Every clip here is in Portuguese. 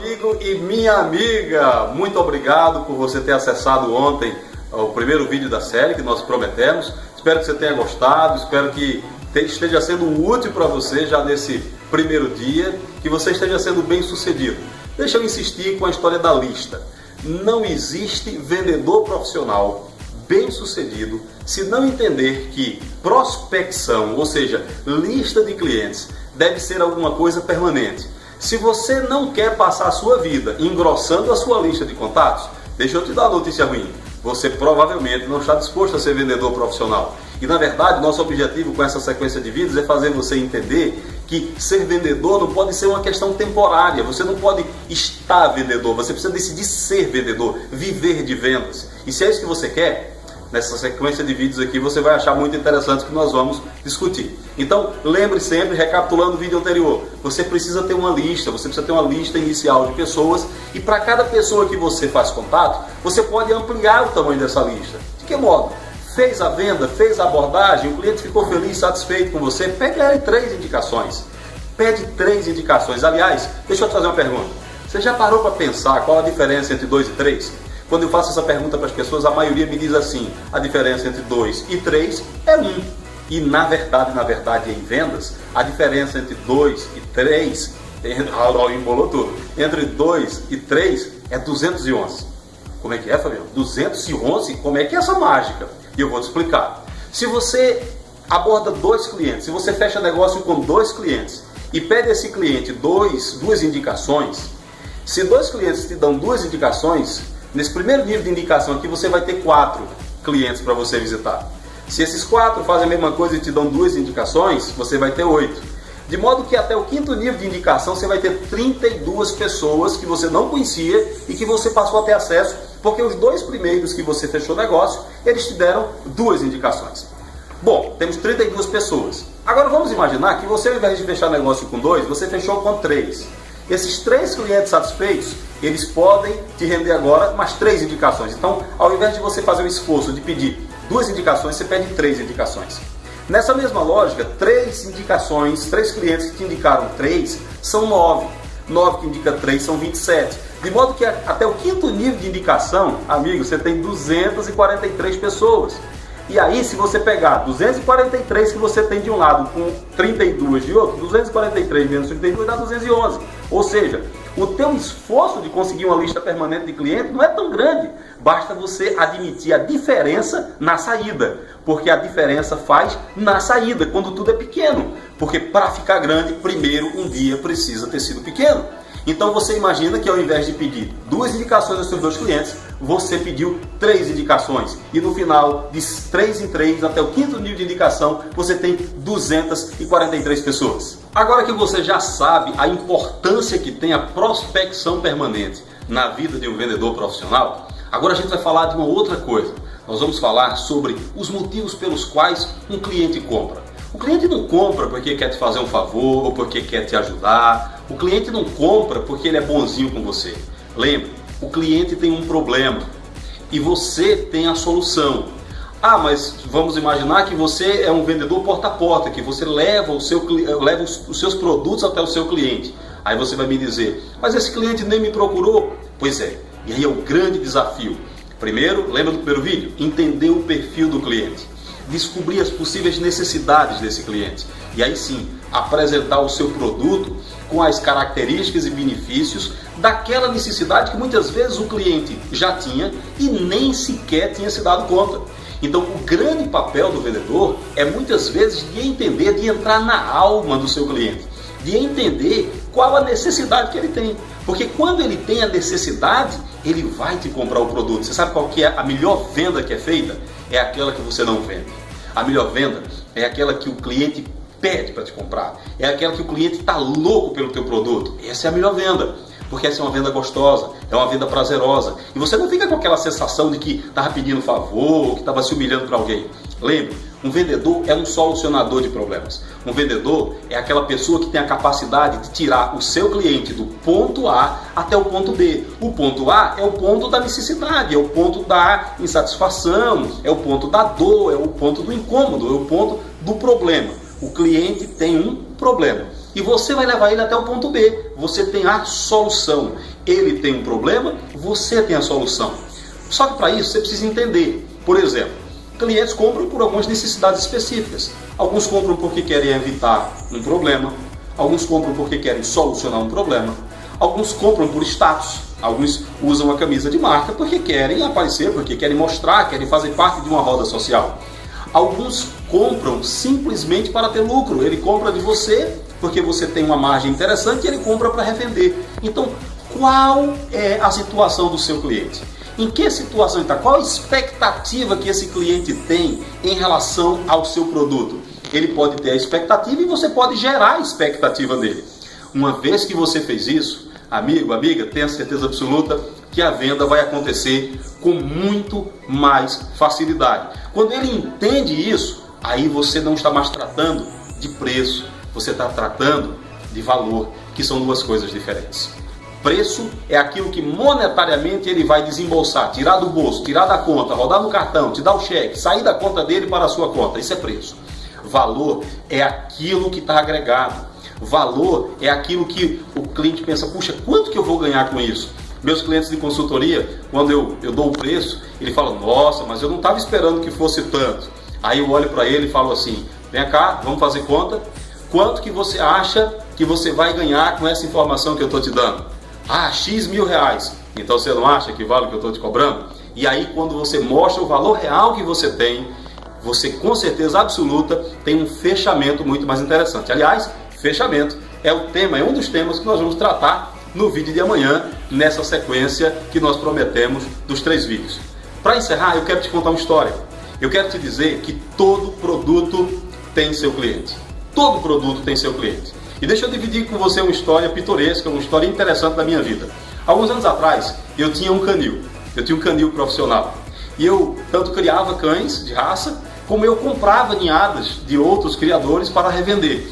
amigo e minha amiga, muito obrigado por você ter acessado ontem o primeiro vídeo da série que nós prometemos. Espero que você tenha gostado, espero que esteja sendo útil para você já nesse primeiro dia, que você esteja sendo bem sucedido. Deixa eu insistir com a história da lista. Não existe vendedor profissional bem sucedido se não entender que prospecção, ou seja, lista de clientes, deve ser alguma coisa permanente. Se você não quer passar a sua vida engrossando a sua lista de contatos, deixa eu te dar uma notícia ruim. Você provavelmente não está disposto a ser vendedor profissional. E na verdade, nosso objetivo com essa sequência de vídeos é fazer você entender que ser vendedor não pode ser uma questão temporária. Você não pode estar vendedor, você precisa decidir ser vendedor, viver de vendas. E se é isso que você quer, nessa sequência de vídeos aqui você vai achar muito interessante que nós vamos discutir. Então, lembre sempre, recapitulando o vídeo anterior, você precisa ter uma lista, você precisa ter uma lista inicial de pessoas e para cada pessoa que você faz contato, você pode ampliar o tamanho dessa lista. De que modo? Fez a venda, fez a abordagem, o cliente ficou feliz, satisfeito com você, pede aí 3 indicações. Pede 3 indicações. Aliás, deixa eu te fazer uma pergunta. Você já parou para pensar qual a diferença entre 2 e 3? Quando eu faço essa pergunta para as pessoas, a maioria me diz assim, a diferença entre 2 e 3 é 1. E na verdade, em vendas, a diferença entre 2 e 3, embolou tudo, entre 2 e 3 é 211. Como é que é, Fabiano? 211? Como é que é essa mágica? E eu vou te explicar. Se você aborda 2 clientes, se você fecha negócio com 2 clientes e pede a esse cliente 2 indicações, se 2 clientes te dão 2 indicações, nesse primeiro nível de indicação aqui você vai ter 4 clientes para você visitar. Se esses 4 fazem a mesma coisa e te dão 2 indicações, você vai ter 8. De modo que até o 5º nível de indicação você vai ter 32 pessoas que você não conhecia e que você passou a ter acesso, porque os 2 primeiros que você fechou negócio, eles te deram 2 indicações. Bom, temos 32 pessoas. Agora vamos imaginar que você, ao invés de fechar negócio com 2, você fechou com 3. Esses 3 clientes satisfeitos, eles podem te render agora mais 3 indicações. Então, ao invés de você fazer o esforço de pedir 2 indicações, você pede 3 indicações. Nessa mesma lógica, 3 indicações, 3 clientes que te indicaram 3, são 9. 9 que indica 3 são 27. De modo que até o 5º nível de indicação, amigo, você tem 243 pessoas. E aí, se você pegar 243 que você tem de um lado com 32 de outro, 243 menos 32 dá 211. Ou seja, o teu esforço de conseguir uma lista permanente de clientes não é tão grande. Basta você admitir a diferença na saída. Porque a diferença faz na saída, quando tudo é pequeno. Porque para ficar grande, primeiro um dia precisa ter sido pequeno. Então você imagina que ao invés de pedir 2 indicações aos seus 2 clientes, você pediu 3 indicações. E no final, de 3 em 3, até o 5º nível de indicação, você tem 243 pessoas. Agora que você já sabe a importância que tem a prospecção permanente na vida de um vendedor profissional, agora a gente vai falar de uma outra coisa. Nós vamos falar sobre os motivos pelos quais um cliente compra. O cliente não compra porque quer te fazer um favor ou porque quer te ajudar. O cliente não compra porque ele é bonzinho com você. Lembre, o cliente tem um problema e você tem a solução. Ah, mas vamos imaginar que você é um vendedor porta a porta, que você leva os seus produtos até o seu cliente. Aí você vai me dizer, mas esse cliente nem me procurou. Pois é, e aí é o grande desafio. Primeiro, lembra do primeiro vídeo? Entender o perfil do cliente. Descobrir as possíveis necessidades desse cliente. E aí sim, apresentar o seu produto com as características e benefícios daquela necessidade que muitas vezes o cliente já tinha e nem sequer tinha se dado conta. Então o grande papel do vendedor é muitas vezes de entender, de entrar na alma do seu cliente, de entender qual a necessidade que ele tem. Porque quando ele tem a necessidade, ele vai te comprar o produto. Você sabe qual que é a melhor venda que é feita? É aquela que você não vende. A melhor venda é aquela que o cliente pede para te comprar. É aquela que o cliente está louco pelo teu produto. Essa é a melhor venda. Porque essa é uma venda gostosa, é uma venda prazerosa. E você não fica com aquela sensação de que estava pedindo favor, que estava se humilhando para alguém. Lembre, um vendedor é um solucionador de problemas. Um vendedor é aquela pessoa que tem a capacidade de tirar o seu cliente do ponto A até o ponto B. O ponto A é o ponto da necessidade, é o ponto da insatisfação, é o ponto da dor, é o ponto do incômodo, é o ponto do problema. O cliente tem um problema e você vai levar ele até o ponto B. Você tem a solução. Ele tem um problema, você tem a solução. Só que para isso você precisa entender. Por exemplo, clientes compram por algumas necessidades específicas. Alguns compram porque querem evitar um problema. Alguns compram porque querem solucionar um problema. Alguns compram por status. Alguns usam a camisa de marca porque querem aparecer, porque querem mostrar, querem fazer parte de uma roda social. Alguns compram simplesmente para ter lucro. Ele compra de você porque você tem uma margem interessante e ele compra para revender. Então, qual é a situação do seu cliente? Em que situação está? Qual a expectativa que esse cliente tem em relação ao seu produto? Ele pode ter a expectativa e você pode gerar a expectativa dele. Uma vez que você fez isso, amigo, amiga, tenha certeza absoluta que a venda vai acontecer com muito mais facilidade. Quando ele entende isso, aí você não está mais tratando de preço, você está tratando de valor, que são duas coisas diferentes. Preço é aquilo que monetariamente ele vai desembolsar, tirar do bolso, tirar da conta, rodar no cartão, te dar o cheque, sair da conta dele para a sua conta. Isso é preço. Valor é aquilo que está agregado. Valor é aquilo que o cliente pensa, puxa, quanto que eu vou ganhar com isso? Meus clientes de consultoria, quando eu dou o preço, ele fala, nossa, mas eu não estava esperando que fosse tanto. Aí eu olho para ele e falo assim, vem cá, vamos fazer conta. Quanto que você acha que você vai ganhar com essa informação que eu estou te dando? Ah, X mil reais. Então você não acha que vale o que eu estou te cobrando? E aí quando você mostra o valor real que você tem, você com certeza absoluta tem um fechamento muito mais interessante. Aliás, fechamento é o tema, é um dos temas que nós vamos tratar no vídeo de amanhã, nessa sequência que nós prometemos dos 3 vídeos. Para encerrar, eu quero te contar uma história. Eu quero te dizer que todo produto tem seu cliente. Todo produto tem seu cliente. E deixa eu dividir com você uma história pitoresca, uma história interessante da minha vida. Alguns anos atrás, eu tinha um canil. Eu tinha um canil profissional. E eu tanto criava cães de raça, como eu comprava ninhadas de outros criadores para revender.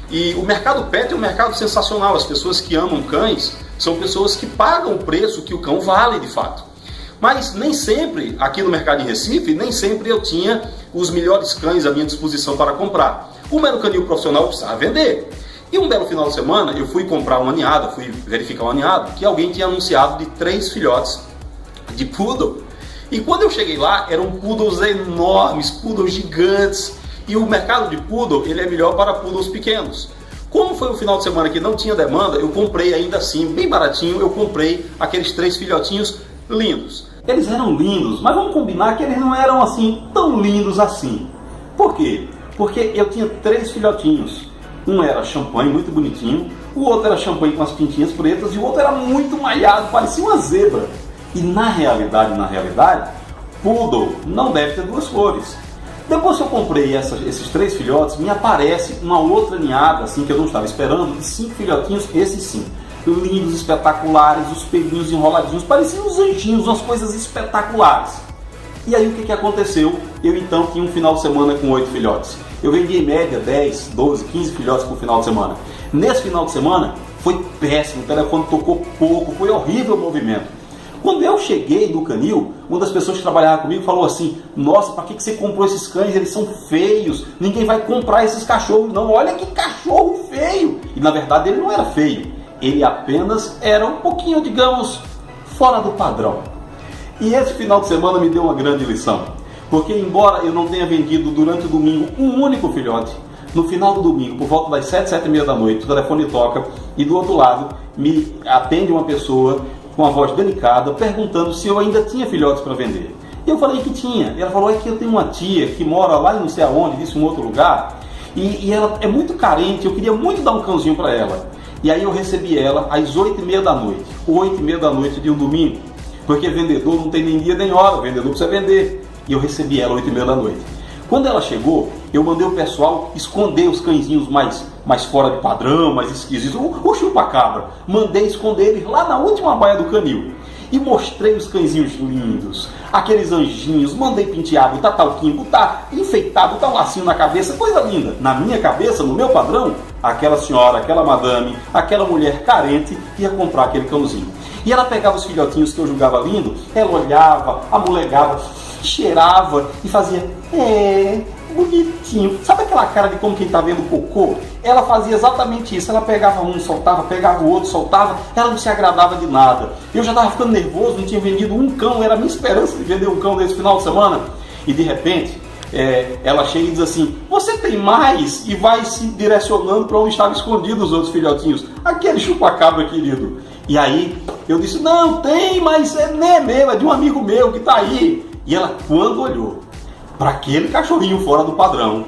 E o mercado pet é um mercado sensacional. As pessoas que amam cães são pessoas que pagam o preço que o cão vale de fato. Mas nem sempre, aqui no mercado de Recife, nem sempre eu tinha os melhores cães à minha disposição para comprar. Como era um canil profissional, eu precisava vender. E um belo final de semana, eu fui comprar uma ninhada, fui verificar uma ninhada, que alguém tinha anunciado de 3 filhotes de poodle. E quando eu cheguei lá, eram poodles enormes, poodles gigantes. E o mercado de poodle, ele é melhor para poodles pequenos. Como foi um final de semana que não tinha demanda, eu comprei ainda assim, bem baratinho, eu comprei aqueles 3 filhotinhos lindos. Eles eram lindos, mas vamos combinar que eles não eram assim, tão lindos assim. Por quê? Porque eu tinha 3 filhotinhos. Um era champanhe, muito bonitinho. O outro era champanhe com as pintinhas pretas. E o outro era muito malhado, parecia uma zebra. E na realidade, poodle não deve ter 2 cores. Depois que eu comprei esses 3 filhotes, me aparece uma outra ninhada, assim, que eu não estava esperando, de 5 filhotinhos, esses sim. Lindos, espetaculares, os pelinhos enroladinhos, pareciam uns anjinhos, umas coisas espetaculares. E aí o que aconteceu? Eu então tinha um final de semana com 8 filhotes. Eu vendi em média 10, 12, 15 filhotes por final de semana. Nesse final de semana foi péssimo, o telefone tocou pouco, foi horrível o movimento. Quando eu cheguei no canil, uma das pessoas que trabalhava comigo falou assim, nossa, para que você comprou esses cães? Eles são feios, ninguém vai comprar esses cachorros não, olha que cachorro feio. E na verdade ele não era feio, ele apenas era um pouquinho, digamos, fora do padrão. E esse final de semana me deu uma grande lição, porque embora eu não tenha vendido durante o domingo um único filhote, no final do domingo, por volta das 7, 7 e meia da noite, o telefone toca e do outro lado me atende uma pessoa com uma voz delicada, perguntando se eu ainda tinha filhotes para vender. E eu falei que tinha. E ela falou, é que eu tenho uma tia que mora lá em não sei aonde, disse um outro lugar, e ela é muito carente, eu queria muito dar um cãozinho para ela. E aí eu recebi ela às 8 e meia da noite, 8 e meia da noite de um domingo, porque vendedor não tem nem dia nem hora, o vendedor precisa vender. E eu recebi ela às 8 e meia da noite. Quando ela chegou, eu mandei o pessoal esconder os cãezinhos mais fora de padrão, mais esquisitos, o chupa-cabra. Mandei esconder eles lá na última baia do canil. E mostrei os cãezinhos lindos, aqueles anjinhos, mandei pentear, botar talquinho, botar enfeitado, botar um lacinho na cabeça, coisa linda. Na minha cabeça, no meu padrão, aquela senhora, aquela madame, aquela mulher carente ia comprar aquele cãozinho. E ela pegava os filhotinhos que eu julgava lindo, ela olhava, amolegava, cheirava e fazia, bonitinho. Sabe aquela cara de como quem está vendo cocô? ela fazia exatamente isso. Ela pegava um, soltava, pegava o outro, soltava. Ela não se agradava de nada. Eu já estava ficando nervoso, não tinha vendido um cão. Era a minha esperança de vender um cão nesse final de semana. E de repente, ela chega e diz assim: você tem mais? E vai se direcionando para onde estavam escondidos os outros filhotinhos. Aquele chupa-cabra querido. E aí eu disse: não, tem, mas nem é meu, é de um amigo meu que está aí. E ela, quando olhou para aquele cachorrinho fora do padrão,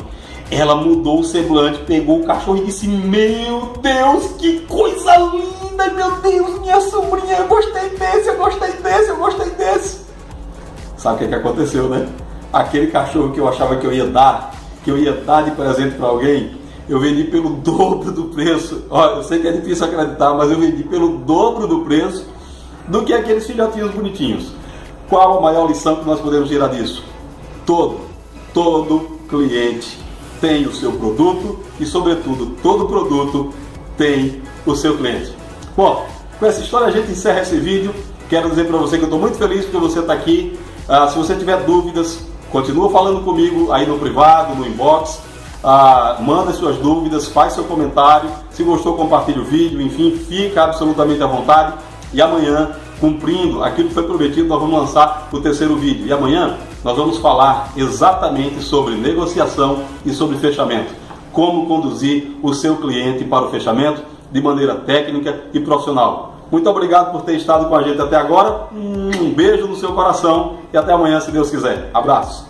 ela mudou o semblante, pegou o cachorro e disse: meu Deus, que coisa linda, meu Deus, minha sobrinha, eu gostei desse, eu gostei desse, eu gostei desse. Sabe o que aconteceu, né? Aquele cachorro que eu achava que eu ia dar de presente para alguém, eu vendi pelo dobro do preço. Olha, eu sei que é difícil acreditar, mas eu vendi pelo dobro do preço do que aqueles filhotinhos bonitinhos. Qual a maior lição que nós podemos tirar disso? Todo cliente tem o seu produto e, sobretudo, todo produto tem o seu cliente. Bom, com essa história a gente encerra esse vídeo. Quero dizer para você que eu estou muito feliz porque você está aqui. Se você tiver dúvidas, continua falando comigo aí no privado, no inbox. Manda suas dúvidas, faz seu comentário. Se gostou, compartilhe o vídeo. Enfim, fica absolutamente à vontade. E amanhã, cumprindo aquilo que foi prometido, nós vamos lançar o terceiro vídeo. E amanhã nós vamos falar exatamente sobre negociação e sobre fechamento. Como conduzir o seu cliente para o fechamento de maneira técnica e profissional. Muito obrigado por ter estado com a gente até agora. Um beijo no seu coração e até amanhã, se Deus quiser. Abraço.